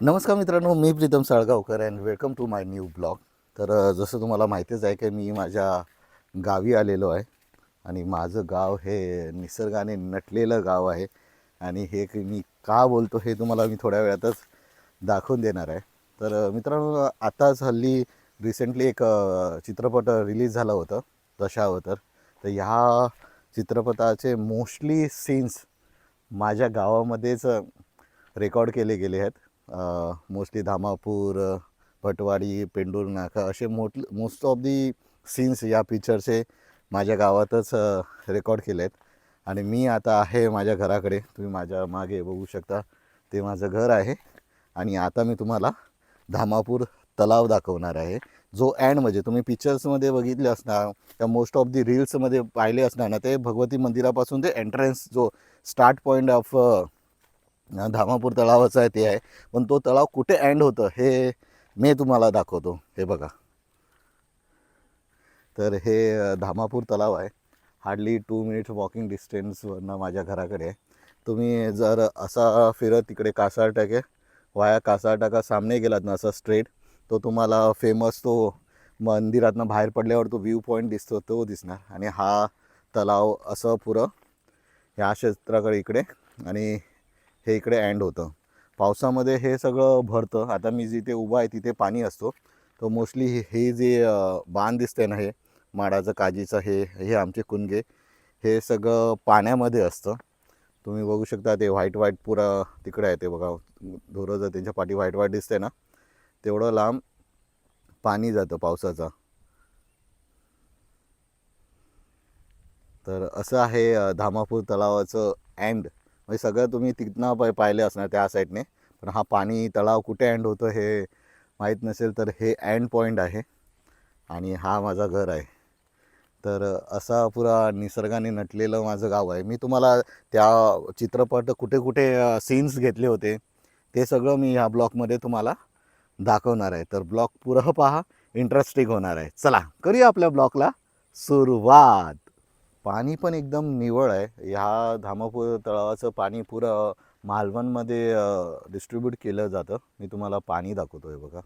नमस्कार मित्रांनो, मी Pritam Salgaonkar and welcome to my new blog. तर जसं तुम्हाला माहितीच आहे की मी माझ्या गावी आलेलो आहे आणि माझं गाव हे निसर्गाने नटलेलं गाव आहे. आणि हे मी का बोलतो हे तुम्हाला मी थोड्या वेळातच दाखवून देणार आहे. तर मित्रांनो, आताच हल्ली रिसेंटली एक चित्रपट रिलीज झाला होता, दशावतर. तर ह्या चित्रपटाचे मोस्टली सीन्स माझ्या गावामध्येच रेकॉर्ड केले गेले आहेत. मोस्टली धामापूर, भटवाडी, पेंडूर नाका असे मोस्ट ऑफ दी सीन्स या पिक्चरचे माझ्या गावातच रेकॉर्ड केले आहेत. आणि मी आता आहे माझ्या घराकडे. तुम्ही माझ्या मागे बघू शकता, ते माझं घर आहे. आणि आता मी तुम्हाला धामापूर तलाव दाखवणार आहे, जो एंड म्हणजे तुम्ही पिक्चर्समध्ये बघितले असणार, त्या मोस्ट ऑफ दी रील्समध्ये पाहिले असणार ना, ते भगवती मंदिरापासून ते एंट्रन्स जो स्टार्ट पॉईंट ऑफ धामापूर तलावाचा आहे ते आहे. पण तो तलाव कुठे एंड होतं हे मी तुम्हाला दाखवतो. हे बघा, तर हे धामापूर तलाव आहे. हार्डली 2 मिनिट्स वॉकिंग डिस्टन्सवरनं माझ्या घराकडे आहे. तुम्ही जर असा फिरत तिकडे कासारटाके वाया कासारटाका सामने गेलात ना, असं स्ट्रेट, तो तुम्हाला फेमस तो मंदिरातनं बाहेर पडल्यावर तो व्ह्यू पॉईंट दिसतो, तो दिसणार. आणि हा तलाव असं पुरं ह्या क्षेत्राकडे इकडे, आणि हे इकडे एंड होतं. पावसामध्ये हे सगळं भरतं. आता मी जिथे उभा आहे तिथे पाणी असतो. तो मोस्टली हे जे बांध दिसते ना, हे माडाचं काजीचं, हे हे आमचे कुणगे, हे सगळं पाण्यामध्ये असतं. तुम्ही बघू शकता ते व्हाईट व्हाईट पुरा तिकडे आहे, ते बघा ढोरं जर त्यांच्या पाठी व्हाईट व्हाईट दिसते ना, तेवढं लांब पाणी जातं पावसाचं. तर असं आहे धामापूर तलावाचं एंड. म्हणजे सगळं तुम्ही तिथनं पाहिले असणार त्या साईडने. पण हा पाणी तलाव कुठे एंड होतं हे माहीत नसेल तर हे एंड पॉईंट आहे. आणि हा माझा घर आहे. तर असा पुरा निसर्गाने नटलेलं माझं गाव आहे. मी तुम्हाला त्या चित्रपट कुठे कुठे सीन्स घेतले होते ते सगळं मी ह्या ब्लॉगमध्ये तुम्हाला दाखवणार आहे. तर ब्लॉग पुरं पहा, इंटरेस्टिंग होणार आहे. चला करूया आपल्या ब्लॉगला सुरुवात. पाणी पण एकदम निवळ आहे. ह्या धामापूर तळावाचं पाणी पुरं मालवणमध्ये डिस्ट्रीब्यूट केलं जातं. मी तुम्हाला पाणी दाखवतो आहे बघा.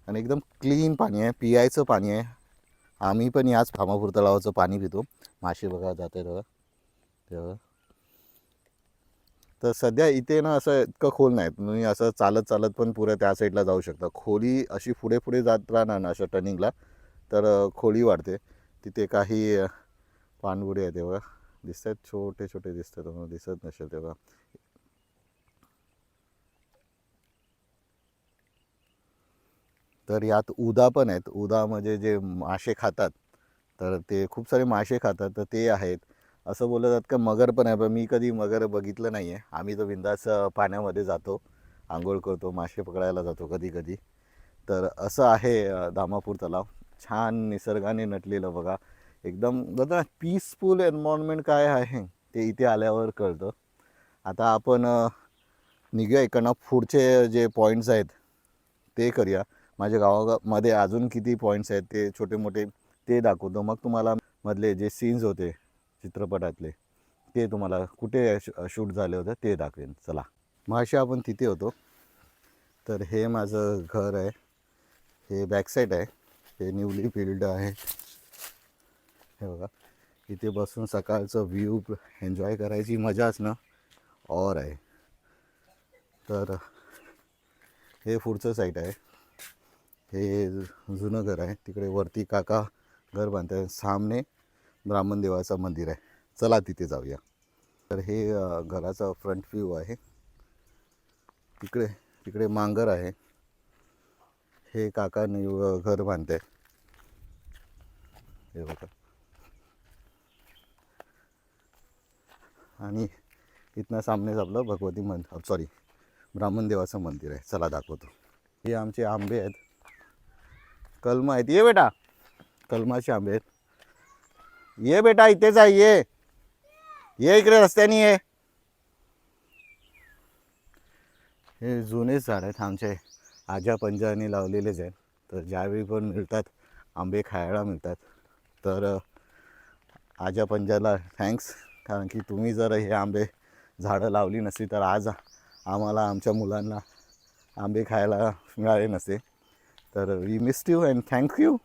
आणि एकदम क्लीन पाणी आहे, पियायचं पाणी आहे. आम्ही पण याच धामापूर तलावाचं पाणी पितो. मासे बघा जाते बघा तेव्हा. तर सध्या इथे ना असं इतकं खोल नाही, तुम्ही असं चालत चालत पण पुऱ्या त्या साईडला जाऊ शकता. खोली अशी पुढे पुढे जात राहणार ना अशा टर्निंगला, तर खोली वाढते. तिथे काही पाणबुडी आहे तेव्हा दिसत आहेत, छोटे छोटे दिसतात, तुम्हाला दिसत नसेल तेव्हा. तर यात उदा पण आहेत. उदा म्हणजे जे मासे खातात, तर ते खूप सारे मासे खातात, तर ते आहेत. असं बोललं जातं का मगर पण आहे, पण मी कधी मगर बघितलं नाही आहे. आम्ही तर बिंदास पाण्यामध्ये जातो, आंघोळ करतो, मासे पकडायला जातो कधी कधी. तर असं आहे धामापूर तलाव. छान निसर्गाने नटलेलं बघा. एकदम बघा पीसफुल एन्व्हायरमेंट काय आहे ते इथे आल्यावर कळतं. आता आपण निघूया इकडनं. पुढचे जे पॉईंट्स आहेत ते करूया. माझ्या गावामध्ये अजून किती पॉईंट्स आहेत ते छोटे मोठे ते दाखवतो. मग तुम्हाला मधले जे सीन्स होते चित्रपटातले ते तुम्हाला कुठे शूट झाले होते ते दाखवेन. चला, मग अशी आपण तिथे होतो. तर हे माझं घर आहे, हे बॅकसाईड आहे, हे न्यूली बिल्ड आहे. हे बघा, इथे बसून सकाळचं व्ह्यू एन्जॉय करायची मजाच ना और आहे. तर हे पुढचं साईड आहे. हे जुनं घर आहे. तिकडे वरती काका घर बांधत आहे. सामने ब्राह्मण देवाचं मंदिर आहे. चला तिथे जाऊया. तर हे घराचा फ्रंट व्ह्यू आहे. तिकडे तिकडे मांगर आहे. हे काका घर बांधत आहे, हे बघा. आणि इथनं सामनेच आपलं भगवती सॉरी ब्राह्मण देवाचं मंदिर आहे. चला दाखवतो. हे आमचे आंबे आहेत, कलम आहेत. ये बेटा, कलमाचे आंबे आहेत. ये बेटा, इथेच आहे, ये इकडे रस्त्याने ये. हे जुनेच झाड आहेत, आमचे आजा पंजाने लावलेलेच आहेत. तर ज्यावेळी पण मिळतात आंबे खायला मिळतात. तर आजा पंजाला थँक्स, कारण की तुम्ही जर हे आंबे झाडं लावली नसती तर आज आम्हाला आमच्या मुलांना आंबे खायला मिळाले नसते. तर we missed you and thank you.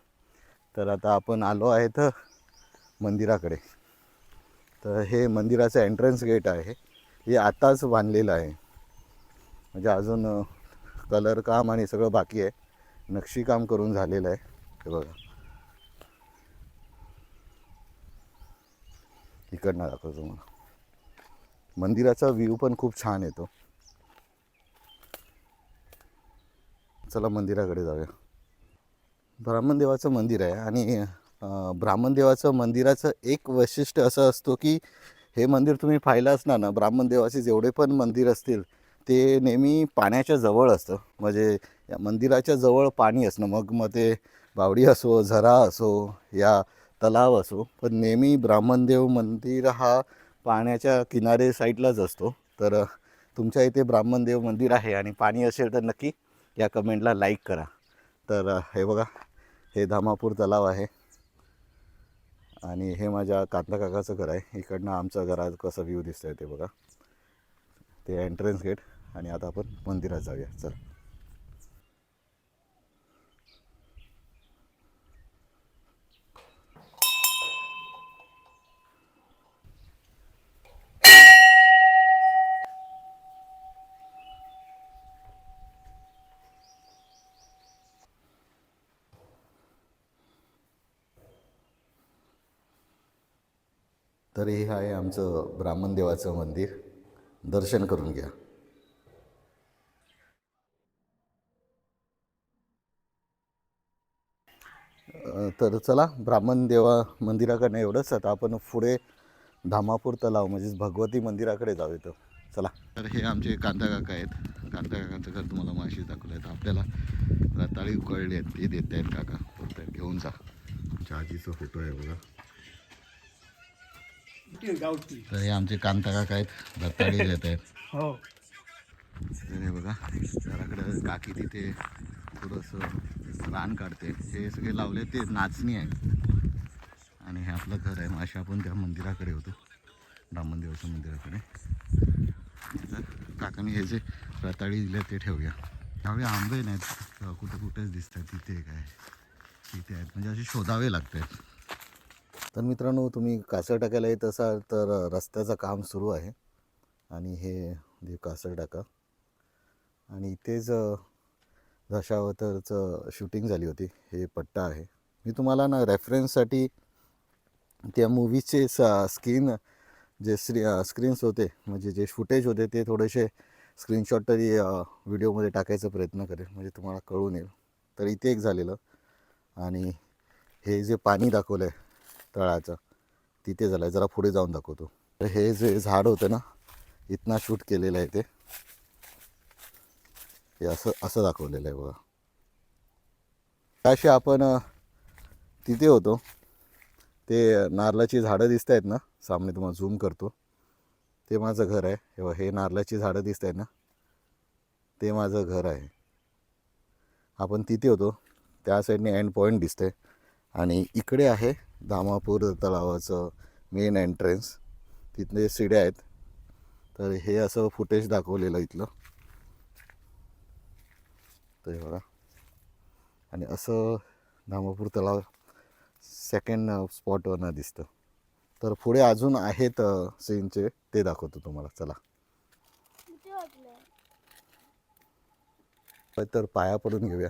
तर आता आपण आलो आहे तर मंदिराकडे. तर हे मंदिराचं एंट्रन्स गेट आहे. हे आताच बांधलेलं आहे, म्हणजे अजून कलर काम आणि सगळं बाकी आहे. नक्षीकाम करून झालेलं आहे. हे बघा, इकडनं दाखवतो तुम्हाला. मंदिराचा व्ह्यू पण खूप छान येतो. चला मंदिराकडे जाऊया. ब्राह्मणदेवाचं मंदिर आहे आणि ब्राह्मणदेवाचं मंदिराचं एक वैशिष्ट्य असं असतो की हे मंदिर तुम्ही पाहिलं असणार ना, ब्राह्मणदेवाचे जेवढे पण मंदिर असतील ते नेहमी पाण्याच्या जवळ असतं. म्हणजे या मंदिराच्या जवळ पाणी असणं, मग ते बावडी असो, झरा असो या तलाव असो, पण नेहमी ब्राह्मणदेव मंदिर हा पाण्याच्या किनारे साईडलाच असतो. तर तुमच्या इथे ब्राह्मणदेव मंदिर आहे आणि पाणी असेल तर नक्की या कमेंटला लाईक करा. तर हे बघा, हे धामापूर तलाव आहे आणि हे माझ्या काका काकाचं घर आहे. इकडनं आमचं घरात कसं व्ह्यू दिसतं आहे ते बघा. ते एंट्रन्स गेट. आणि आता आपण मंदिरात जाऊया. चल. तर हे आहे आमचं ब्राह्मणदेवाचं मंदिर. दर्शन करून घ्या. तर चला, ब्राह्मणदेवा मंदिराकडनं एवढंच. आता आपण पुढे धामापूर तलाव म्हणजेच भगवती मंदिराकडे जाऊ येतो. चला. तर हे आमचे कांता काका आहेत. कांता काकांचं घर तुम्हाला माशी दाखवलं आहे. तर आपल्याला रताळी उकळली आहेत, ते देत आहेत काका. बोलत घेऊन जा. आमच्या आजीचा फोटो आहे बघा. तर हे आमचे कांता काका आहेत, रताळी देत आहेत. हो. तर हे बघा, घराकडं काकी तिथे थोडंसं रान काढते. हे सगळे लावले ते नाचणी आहे. आणि हे आपलं घर आहे. माशी आपण त्या मंदिराकडे होतो, ब्राह्मणदेवाच्या मंदिराकडे. तर काकाने हे जे रताळी दिले ते ठेवूया. त्यावेळी आंबे नाहीत, कुठं कुठेच दिसतात. तिथे काय तिथे आहेत, म्हणजे असे शोधावे लागतात. तर मित्रांनो, तुम्ही कासर टाकायला येत असाल तर रस्त्याचं काम सुरू आहे. आणि हे जे कासर टाका. आणि इथेच दशावतारचं शूटिंग झाली होती. हे पट्टा आहे. मी तुम्हाला ना रेफरन्ससाठी त्या मूवीचे जे स्क्रीन्स होते, म्हणजे जे फुटेज होते ते थोडेसे स्क्रीनशॉट तरी व्हिडिओमध्ये टाकायचा प्रयत्न करेल, म्हणजे तुम्हाला कळून येईल. तर इथे एक झालेलं. आणि हे जे पाणी दाखवलं आहे तळाचं, तिथे झालं आहे. जरा पुढे जाऊन दाखवतो. तर हे जे झाड होतं ना, इथनं शूट केलेलं आहे. ते हे असं असं दाखवलेलं आहे बघा. अशी आपण तिथे होतो. ते नारळाची झाडं दिसत आहेत ना सामने, तुम्हाला झूम करतो. ते माझं घर आहे. हे नारळाची झाडं दिसत आहेत ना, ते माझं घर आहे. आपण तिथे होतो. त्या साईडने एंड पॉईंट दिसते. आणि इकडे आहे धामापूर तलावाचं मेन एंट्रन्स. तिथले शिड्या आहेत. तर हे असं फुटेज दाखवलेलं इथलं. तर बघा. आणि असं धामापूर तलाव सेकंड स्पॉटवरनं दिसतं. तर पुढे अजून आहेत सीनचे, ते दाखवतो तुम्हाला. चला. तर पाया पडून घेऊया.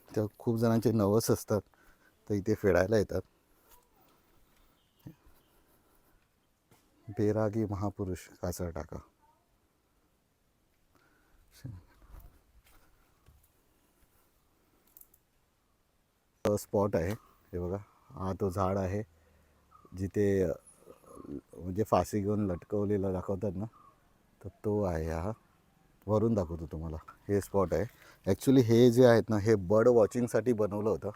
तर खूप जणांचे नवस असतात, तर इथे फेडायला येतात. बेरागी महापुरुष कासर टाका स्पॉट आहे. हे बघा, हा तो झाड आहे जिथे म्हणजे फाशी घेऊन लटकवलेलं दाखवतात ना, तर तो आहे हा. वरून दाखवतो तुम्हाला. हे स्पॉट आहे. ॲक्च्युली हे जे आहेत ना, हे बर्ड वॉचिंगसाठी बनवलं होतं,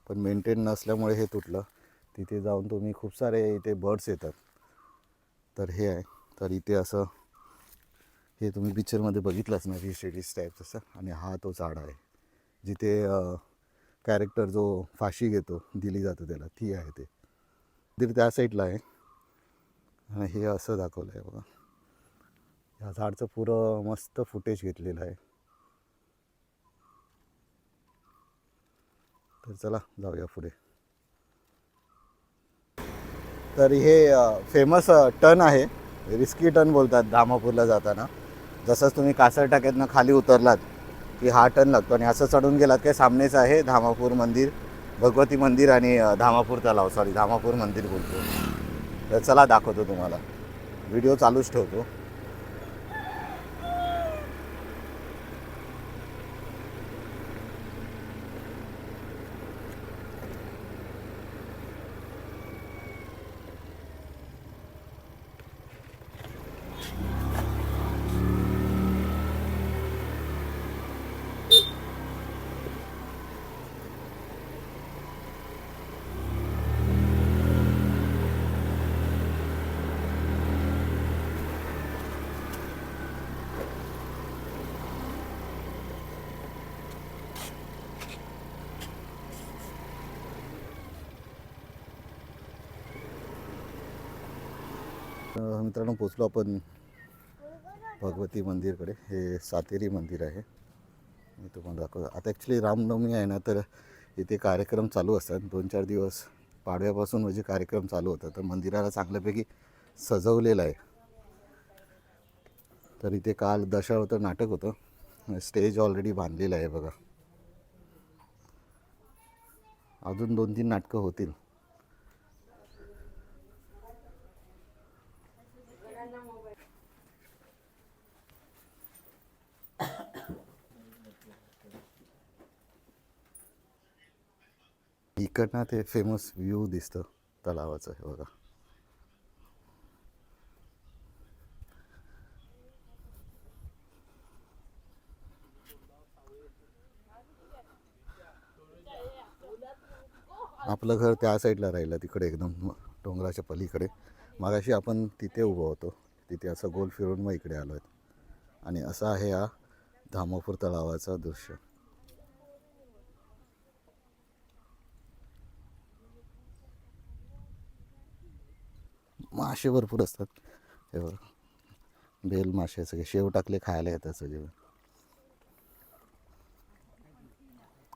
पण मेंटेन नसल्यामुळे हे तुटलं. तिथे जाऊन तुम्ही खूप सारे इथे बर्ड्स येतात. तर हे आहे. तर इथे असं हे तुम्ही पिक्चरमध्ये बघितलंच ना, रिस्टेडिस टाईप तसं. आणि हा तो झाड आहे जिथे कॅरेक्टर जो फाशी घेतो, दिली जातं त्याला, ती आहे ते. तर त्या साईडला आहे. आणि हे असं दाखवलं आहे बघा. ह्या झाडचं पुरं मस्त फुटेज घेतलेलं आहे. तर चला जाऊया पुढे. तर हे फेमस टर्न आहे, रिस्की टर्न बोलतात धामापूरला जाताना. जसंच तुम्ही कासर टाक्यातनं खाली उतरलात की हा टर्न लागतो आणि असं चढून गेलात काय सामनेच आहे धामापूर मंदिर, भगवती मंदिर आणि धामापूर तलाव, सॉरी धामापूर मंदिर बोलतो. तर चला दाखवतो तुम्हाला, व्हिडिओ चालूच ठेवतो. मित्रांनो पोचलो आपण भगवती मंदिरकडे. हे सातेरी मंदिर आहे, मी तुम्हाला दाखवतो. आता ॲक्च्युली रामनवमी आहे ना, तर इथे कार्यक्रम चालू असतात 2-4 दिवस. पाडव्यापासून म्हणजे कार्यक्रम चालू होतात. तर मंदिराला चांगल्यापैकी सजवलेलं आहे. तर इथे काल दशावतार नाटक होतं, स्टेज ऑलरेडी बांधलेलं आहे बघा. अजून 2-3 नाटकं होतील. इकडनं ते फेमस व्ह्यू दिसतं तलावाचं हे बघा. आपलं घर त्या साईडला राहिलं, तिकडे एकदम डोंगराच्या पलीकडे. मागाशी आपण तिथे उभं होतो, तिथे असं गोल फिरून मग इकडे आलो आहेत. आणि असा आहे हा धामापूर तलावाचा दृश्य. मासे भरपूर असतात हे बघा, बेल मासे सगळे, शेव टाकले खायला येतात सगळे.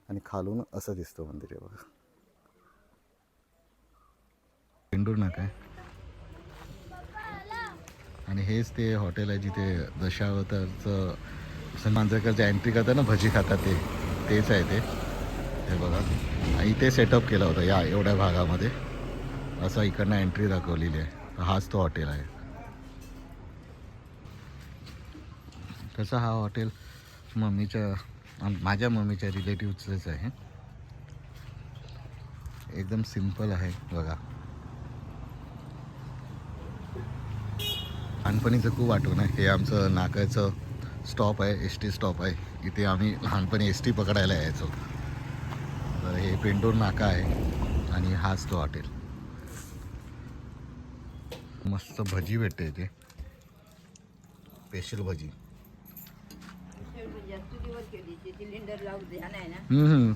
आणि खालून असं दिसतं मंदिर आहे बघा. पेंडूर नाका आहे आणि हेच ते हॉटेल आहे जिथे दशावतारचं सलमान जरकरचं एंट्री करतात ना, भजी खातात तेच आहे ते. हे बघा इथे सेटअप केला होता या एवढ्या भागामध्ये, असं इकडनं एंट्री दाखवलेली आहे. हाच तो हॉटेल आहे. तसा हा हॉटेल माझ्या मम्मीच्या रिलेटिव्हचंच आहे. एकदम सिंपल आहे बघा. लहानपणीचं खूप आठवण आहे. हे आमचं नाकाचं स्टॉप आहे, एस टी स्टॉप आहे. इथे आम्ही लहानपणी एस टी पकडायला यायचो. तर हे पेंडूर नाका आहे आणि हाच तो हॉटेल. मस्त भजी भेटते इथे, स्पेशल भजी.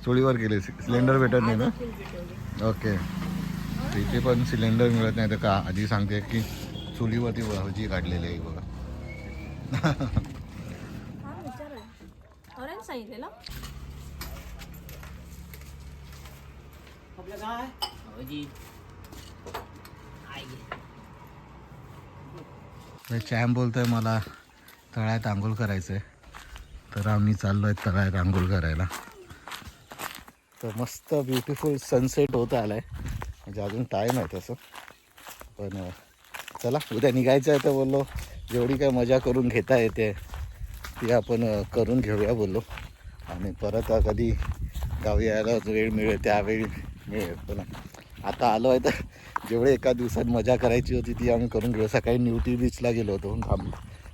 चुलीवर केले, सिलेंडर भेटत नाही ना. ओके, इथे पण सिलेंडर मिळत नाही. तर का आधी सांगते की चुलीवरती भजी काढलेली आहे बघा. चॅम्प बोलतोय मला तळ्यात आंघोळ करायचं आहे, तर आम्ही चाललो आहे तळ्यात आंघोळ करायला. तर मस्त ब्युटिफुल सनसेट होत आला आहे, म्हणजे अजून टाईम आहे तसं. पण चला उद्या निघायचं आहे, तर बोललो जेवढी काय मजा करून घेता येते ती आपण करून घेऊया बोललो. आणि परत कधी गावी यायला वेळ मिळेल त्यावेळी मिळेल. पण आता आलो आहे तर जेवढे एका दिवसात मजा करायची होती ती आम्ही करून घेऊ. सकाळी न्यूटी बीचला गेलो होतो,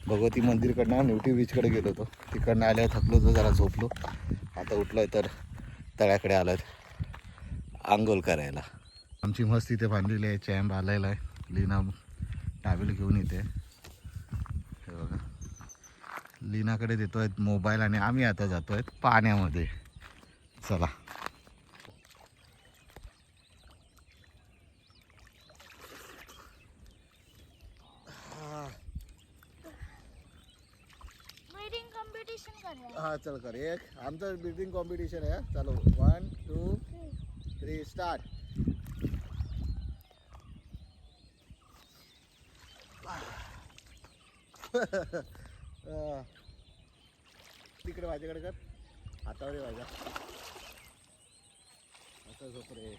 भगवती मंदिरकडनं न्यूटी बीचकडे गेलो होतो. तिकडनं आल्यावर थकलो होतो, जरा झोपलो. आता उठलो आहे तर तळ्याकडे आलो आहे आंघोळ करायला. आमची मस्त इथे बांधलेली आहे, चॅम्प आलेला आहे. लीना टावेल घेऊन येते हे बघा. लीनाकडे देतो आहेत मोबाईल आणि आम्ही आता जातो आहेत पाण्यामध्ये. चला हा चल कर एक आमचं ब्रीथिंग कॉम्पिटिशन आहे चलो 1 2 3 स्टार्ट तिकडे माझ्याकडे कर हातावर ये माझ्या असं झोप रे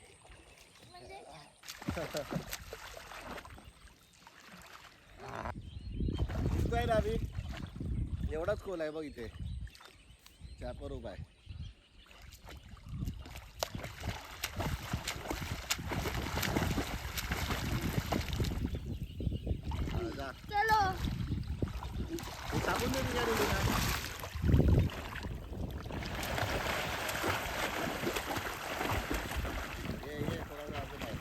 दिसतोय ना आम्ही एवढाच खोल आहे बघ इथे चॅपर उभा आहे चलो साबून दे बिचारी ना ये थोडा अजून आहे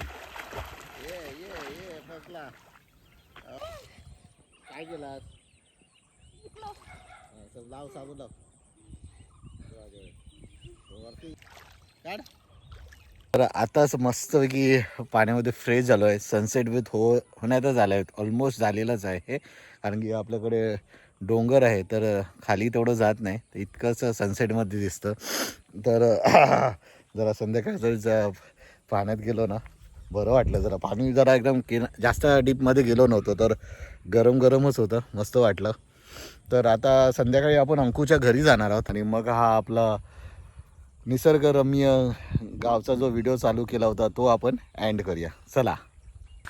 ये फसला काय केलास सब लाव साबून लाव वरती काढ तर आताच मस्तपैकी पाण्यामध्ये फ्रेश झालो आहे सनसेट विथ होण्यातच आलं आहे ऑलमोस्ट झालेलंच आहे कारण की आपल्याकडे डोंगर आहे तर खाली तेवढं जात नाही तर इतकंच सनसेटमध्ये दिसतं तर जरा संध्याकाळचं पाण्यात गेलो ना बरं वाटलं जरा पाणी जरा एकदम जास्त डीपमध्ये गेलो नव्हतो तर गरम गरमच होतं मस्त वाटलं तर आता संध्याकाळी आपण अंकुच्या घरी जाणार आहोत आणि मग हा आपला निसर्गरम्य गावचा जो व्हिडिओ चालू केला होता तो आपण एंड करूया चला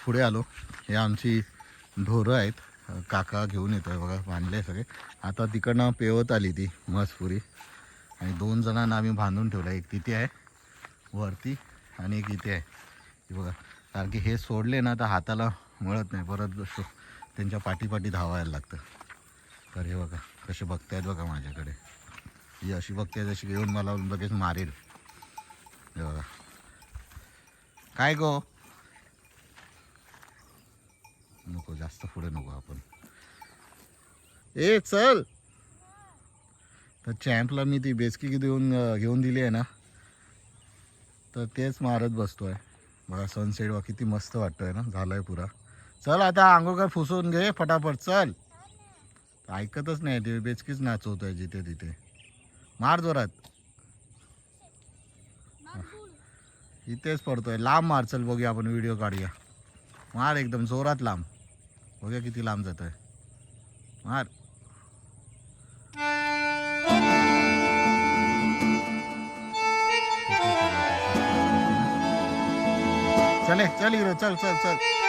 पुढे आलो हे आमची ढोरं आहेत काका घेऊन येतो आहे बघा बांधले सगळे आता तिकडनं पेवत आली ती मसपुरी आणि 2 जणांना आम्ही बांधून ठेवलं एक तिथे आहे वरती आणि एक इथे आहे बघा कारण की हे सोडले ना तर हाताला मिळत नाही परत त्यांच्या पाठी धावायला लागतं तर हे बघा कसे बघतायत बघा माझ्याकडे ही अशी बघते जशी घेऊन मला लगेच मारेल हे बघा काय गो नको जास्त पुढे नको आपण ए चल तर चॅम्पला मी ती बेचकी घेऊन दिली आहे ना तर तेच मारत बसतोय बघा सनसेट बघा किती मस्त वाटतोय ना झालंय पुरा चल आता आंघोळ काय फुसवून घे फटाफट चल ऐकतच नाही ते बेचकीच नाचवतोय जिथे तिथे मार जोरात इथेच पडतोय लांब मार चल बघूया आपण व्हिडिओ काढूया मार एकदम जोरात लांब बघूया किती लांब जात आहे मार चले चल हिरो चल चल चल